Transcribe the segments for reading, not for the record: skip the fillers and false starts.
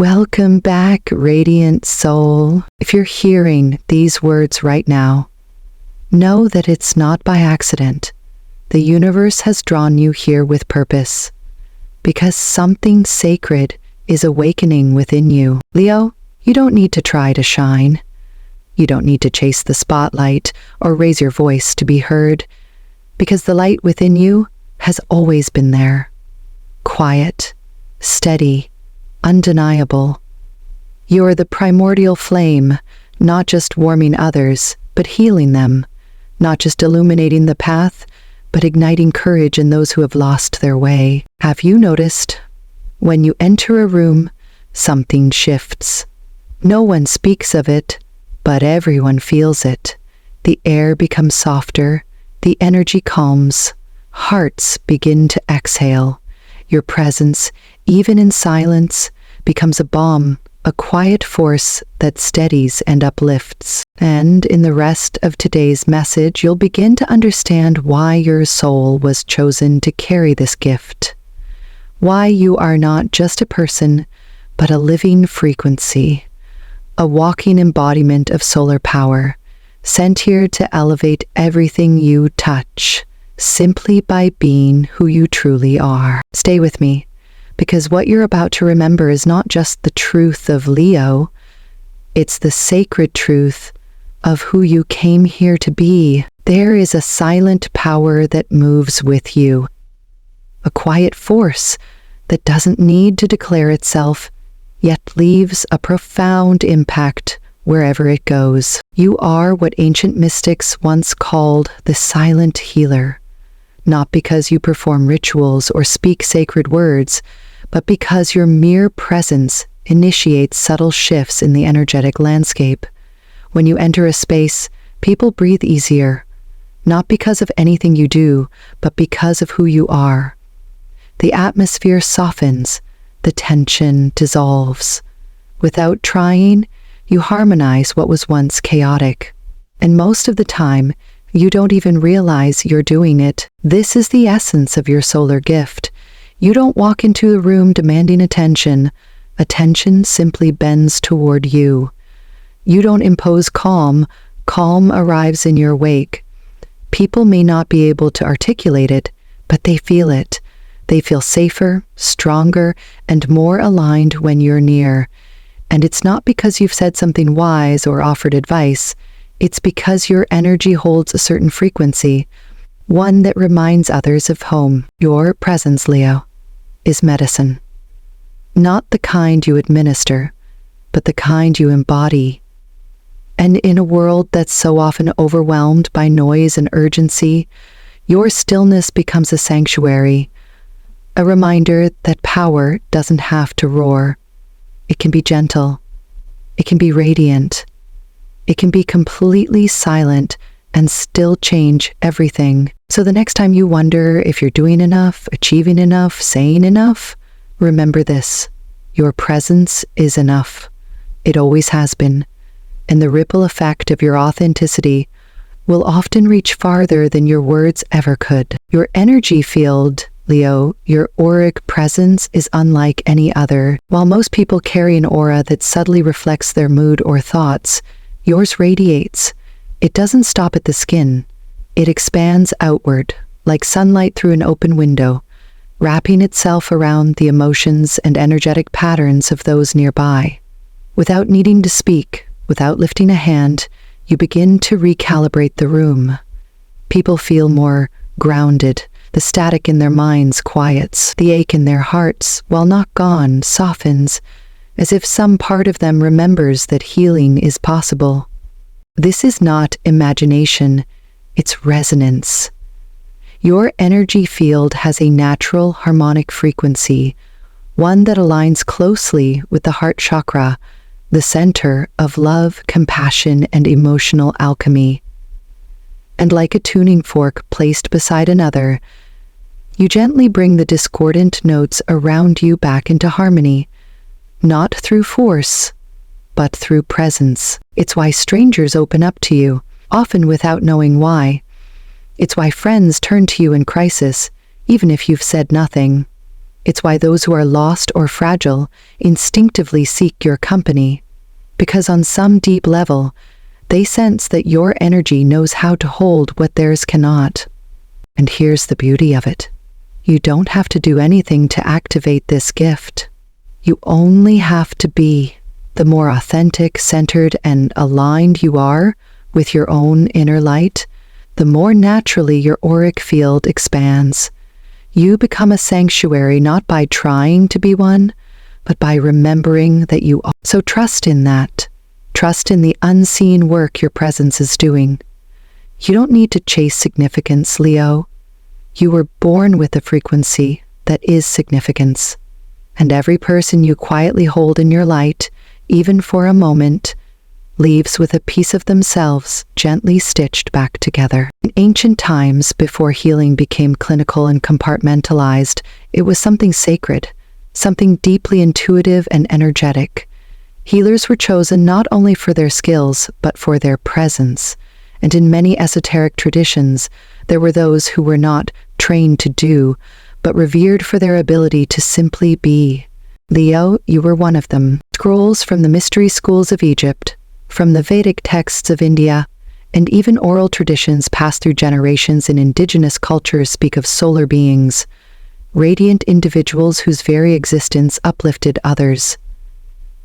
Welcome back, radiant soul. If you're hearing these words right now, know that it's not by accident. The universe has drawn you here with purpose, because something sacred is awakening within you. Leo, you don't need to try to shine. You don't need to chase the spotlight or raise your voice to be heard, because the light within you has always been there. Quiet, steady, undeniable. You're the primordial flame, not just warming others, but healing them, not just illuminating the path, but igniting courage in those who have lost their way. Have you noticed? When you enter a room, something shifts. No one speaks of it, but everyone feels it. The air becomes softer, the energy calms, hearts begin to exhale. Your presence, even in silence, becomes a balm, a quiet force that steadies and uplifts. And in the rest of today's message, you'll begin to understand why your soul was chosen to carry this gift. Why you are not just a person, but a living frequency, a walking embodiment of solar power, sent here to elevate everything you touch, simply by being who you truly are. Stay with me, because what you're about to remember is not just the truth of Leo, it's the sacred truth of who you came here to be. There is a silent power that moves with you, a quiet force that doesn't need to declare itself, yet leaves a profound impact wherever it goes. You are what ancient mystics once called the silent healer. Not because you perform rituals or speak sacred words, but because your mere presence initiates subtle shifts in the energetic landscape. When you enter a space, people breathe easier, not because of anything you do, but because of who you are. The atmosphere softens, the tension dissolves. Without trying, you harmonize what was once chaotic. And most of the time, you don't even realize you're doing it. This is the essence of your solar gift. You don't walk into a room demanding attention. Attention simply bends toward you. You don't impose calm. Calm arrives in your wake. People may not be able to articulate it, but they feel it. They feel safer, stronger, and more aligned when you're near. And it's not because you've said something wise or offered advice. It's because your energy holds a certain frequency, one that reminds others of home. Your presence, Leo, is medicine. Not the kind you administer, but the kind you embody. And in a world that's so often overwhelmed by noise and urgency, your stillness becomes a sanctuary, a reminder that power doesn't have to roar. It can be gentle. It can be radiant. It can be completely silent and still change everything. So the next time you wonder if you're doing enough, achieving enough, saying enough, remember this: your presence is enough. It always has been. And the ripple effect of your authenticity will often reach farther than your words ever could. Your energy field, Leo, your auric presence is unlike any other. While most people carry an aura that subtly reflects their mood or thoughts, yours radiates. It doesn't stop at the skin. It expands outward, like sunlight through an open window, wrapping itself around the emotions and energetic patterns of those nearby. Without needing to speak, without lifting a hand, you begin to recalibrate the room. People feel more grounded. The static in their minds quiets. The ache in their hearts, while not gone, softens, as if some part of them remembers that healing is possible. This is not imagination, it's resonance. Your energy field has a natural harmonic frequency, one that aligns closely with the heart chakra, the center of love, compassion, and emotional alchemy. And like a tuning fork placed beside another, you gently bring the discordant notes around you back into harmony, not through force, but through presence. It's why strangers open up to you, often without knowing why. It's why friends turn to you in crisis, even if you've said nothing. It's why those who are lost or fragile instinctively seek your company, because on some deep level, they sense that your energy knows how to hold what theirs cannot. And here's the beauty of it. You don't have to do anything to activate this gift. You only have to be. The more authentic, centered, and aligned you are with your own inner light, the more naturally your auric field expands. You become a sanctuary not by trying to be one, but by remembering that you are. So trust in that. Trust in the unseen work your presence is doing. You don't need to chase significance, Leo. You were born with a frequency that is significance. And every person you quietly hold in your light, even for a moment, leaves with a piece of themselves gently stitched back together. In ancient times, before healing became clinical and compartmentalized, it was something sacred, something deeply intuitive and energetic. Healers were chosen not only for their skills, but for their presence. And in many esoteric traditions, there were those who were not trained to do, but revered for their ability to simply be. Leo, you were one of them. Scrolls from the mystery schools of Egypt, from the Vedic texts of India, and even oral traditions passed through generations in indigenous cultures speak of solar beings, radiant individuals whose very existence uplifted others.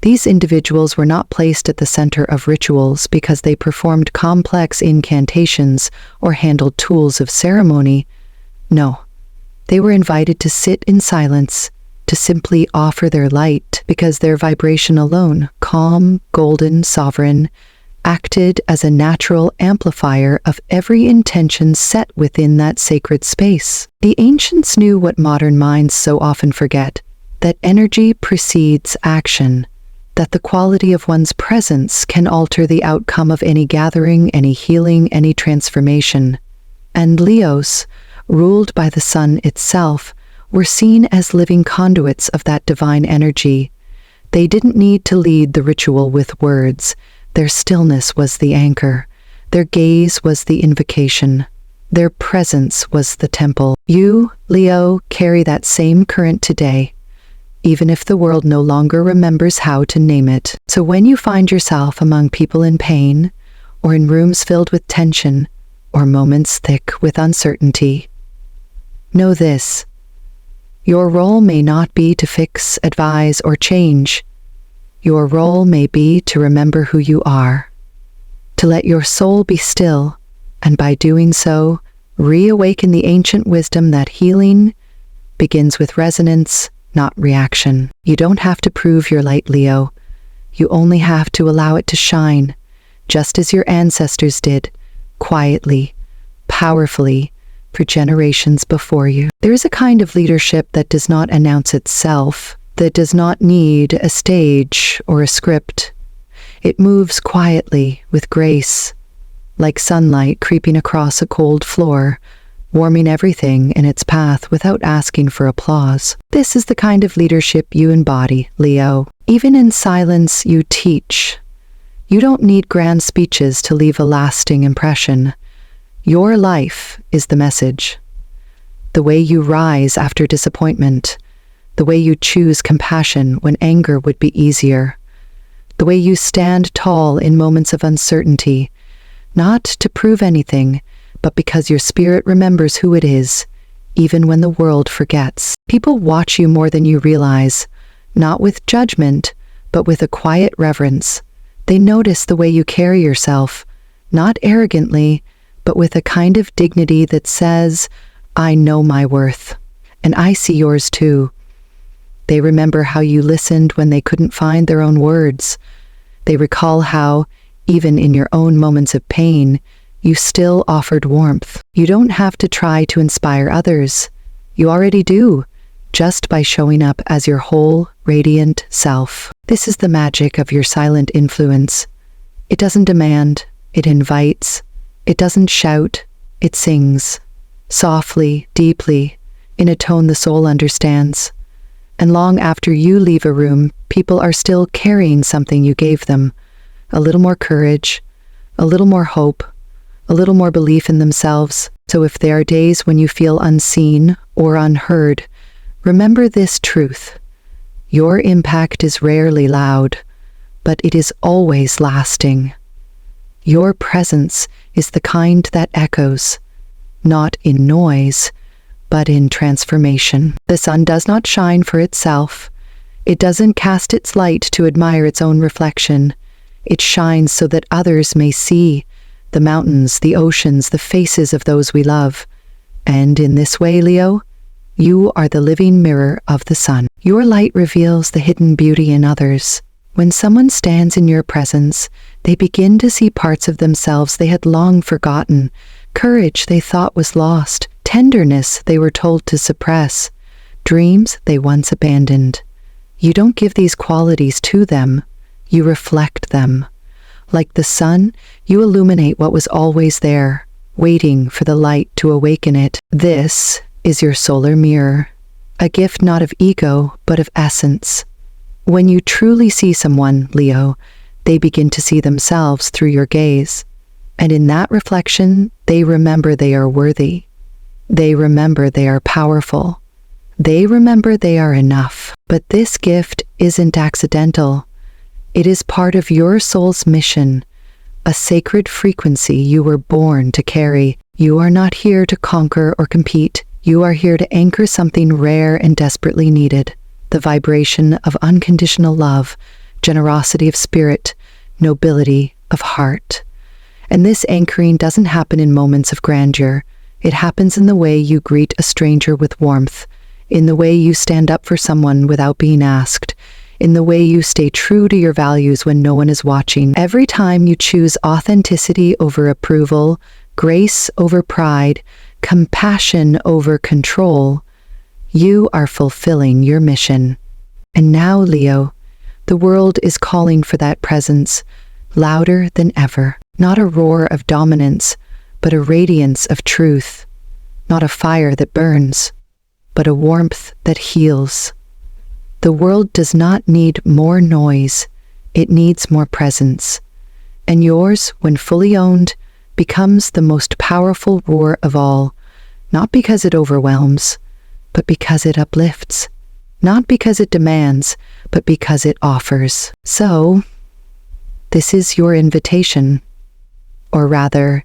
These individuals were not placed at the center of rituals because they performed complex incantations or handled tools of ceremony. No, they were invited to sit in silence, to simply offer their light because their vibration alone, calm, golden, sovereign, acted as a natural amplifier of every intention set within that sacred space. The ancients knew what modern minds so often forget, that energy precedes action, that the quality of one's presence can alter the outcome of any gathering, any healing, any transformation. And Leos, ruled by the sun itself, were seen as living conduits of that divine energy. They didn't need to lead the ritual with words. Their stillness was the anchor. Their gaze was the invocation. Their presence was the temple. You, Leo, carry that same current today, even if the world no longer remembers how to name it. So when you find yourself among people in pain, or in rooms filled with tension, or moments thick with uncertainty, know this. Your role may not be to fix, advise, or change. Your role may be to remember who you are, to let your soul be still, and by doing so, reawaken the ancient wisdom that healing begins with resonance, not reaction. You don't have to prove your light, Leo. You only have to allow it to shine, just as your ancestors did, quietly, powerfully, for generations before you. There is a kind of leadership that does not announce itself, that does not need a stage or a script. It moves quietly, with grace, like sunlight creeping across a cold floor, warming everything in its path without asking for applause. This is the kind of leadership you embody, Leo. Even in silence, you teach. You don't need grand speeches to leave a lasting impression. Your life is the message. The way you rise after disappointment, the way you choose compassion when anger would be easier, the way you stand tall in moments of uncertainty, not to prove anything, but because your spirit remembers who it is, even when the world forgets. People watch you more than you realize, not with judgment, but with a quiet reverence. They notice the way you carry yourself, not arrogantly, but with a kind of dignity that says, I know my worth, and I see yours too. They remember how you listened when they couldn't find their own words. They recall how, even in your own moments of pain, you still offered warmth. You don't have to try to inspire others. You already do, just by showing up as your whole, radiant self. This is the magic of your silent influence. It doesn't demand, it invites. It doesn't shout, it sings, softly, deeply, in a tone the soul understands. And long after you leave a room, people are still carrying something you gave them. A little more courage, a little more hope, a little more belief in themselves. So if there are days when you feel unseen or unheard, Remember this truth. Your impact is rarely loud, but it is always lasting. Your presence is the kind that echoes, not in noise, but in transformation. The sun does not shine for itself. It doesn't cast its light to admire its own reflection. It shines so that others may see the mountains, the oceans, the faces of those we love. And in this way, Leo, you are the living mirror of the sun. Your light reveals the hidden beauty in others. When someone stands in your presence, they begin to see parts of themselves they had long forgotten, courage they thought was lost, tenderness they were told to suppress, dreams they once abandoned. You don't give these qualities to them, you reflect them. Like the sun, you illuminate what was always there, waiting for the light to awaken it. This is your solar mirror, a gift not of ego, but of essence. When you truly see someone, Leo, they begin to see themselves through your gaze. And in that reflection, they remember they are worthy. They remember they are powerful. They remember they are enough. But this gift isn't accidental. It is part of your soul's mission, a sacred frequency you were born to carry. You are not here to conquer or compete. You are here to anchor something rare and desperately needed. The vibration of unconditional love, generosity of spirit, nobility of heart. And this anchoring doesn't happen in moments of grandeur. It happens in the way you greet a stranger with warmth, in the way you stand up for someone without being asked, in the way you stay true to your values when no one is watching. Every time you choose authenticity over approval, grace over pride, compassion over control, you are fulfilling your mission. And now, Leo, the world is calling for that presence, louder than ever. Not a roar of dominance, but a radiance of truth. Not a fire that burns, but a warmth that heals. The world does not need more noise, it needs more presence. And yours, when fully owned, becomes the most powerful roar of all, not because it overwhelms, but because it uplifts. Not because it demands, but because it offers. So, this is your invitation. Or rather,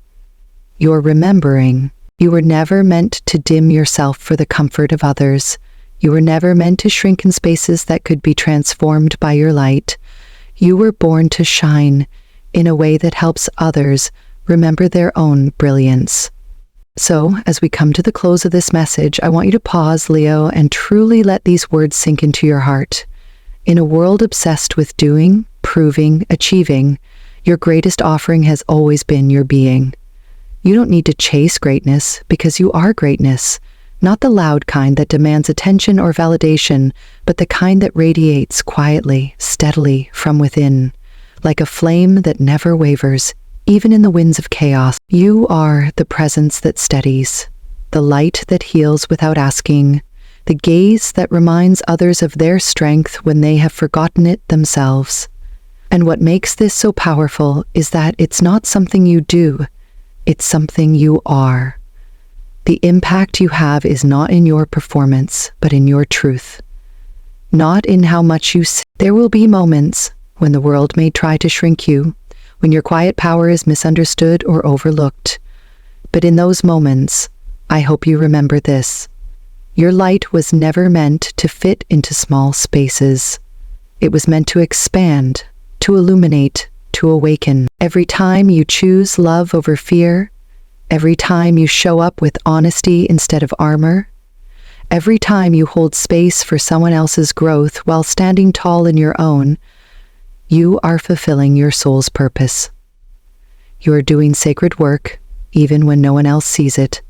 your remembering. You were never meant to dim yourself for the comfort of others. You were never meant to shrink in spaces that could be transformed by your light. You were born to shine in a way that helps others remember their own brilliance. So, as we come to the close of this message, I want you to pause, Leo, and truly let these words sink into your heart. In a world obsessed with doing, proving, achieving, your greatest offering has always been your being. You don't need to chase greatness because you are greatness, not the loud kind that demands attention or validation, but the kind that radiates quietly, steadily from within, like a flame that never wavers, even in the winds of chaos. You are the presence that steadies, the light that heals without asking, the gaze that reminds others of their strength when they have forgotten it themselves. And what makes this so powerful is that it's not something you do, it's something you are. The impact you have is not in your performance, but in your truth. Not in how much you say. There will be moments when the world may try to shrink you, when your quiet power is misunderstood or overlooked. But in those moments, I hope you remember this. Your light was never meant to fit into small spaces. It was meant to expand, to illuminate, to awaken. Every time you choose love over fear, every time you show up with honesty instead of armor, every time you hold space for someone else's growth while standing tall in your own, you are fulfilling your soul's purpose. You are doing sacred work, even when no one else sees it.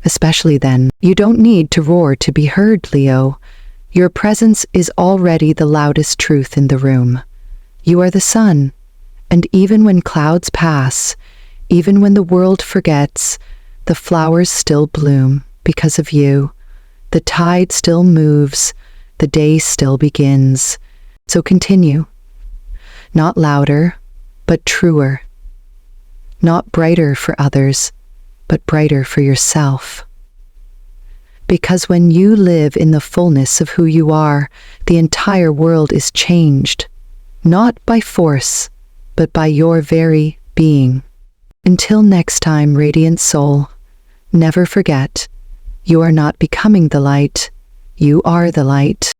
Especially then, you don't need to roar to be heard, Leo. Your presence is already the loudest truth in the room. You are the sun, and even when clouds pass, even when the world forgets, the flowers still bloom because of you. The tide still moves, the day still begins. So continue. Not louder, but truer. Not brighter for others, but brighter for yourself. Because when you live in the fullness of who you are, the entire world is changed, not by force, but by your very being. Until next time, radiant soul, never forget, you are not becoming the light, you are the light.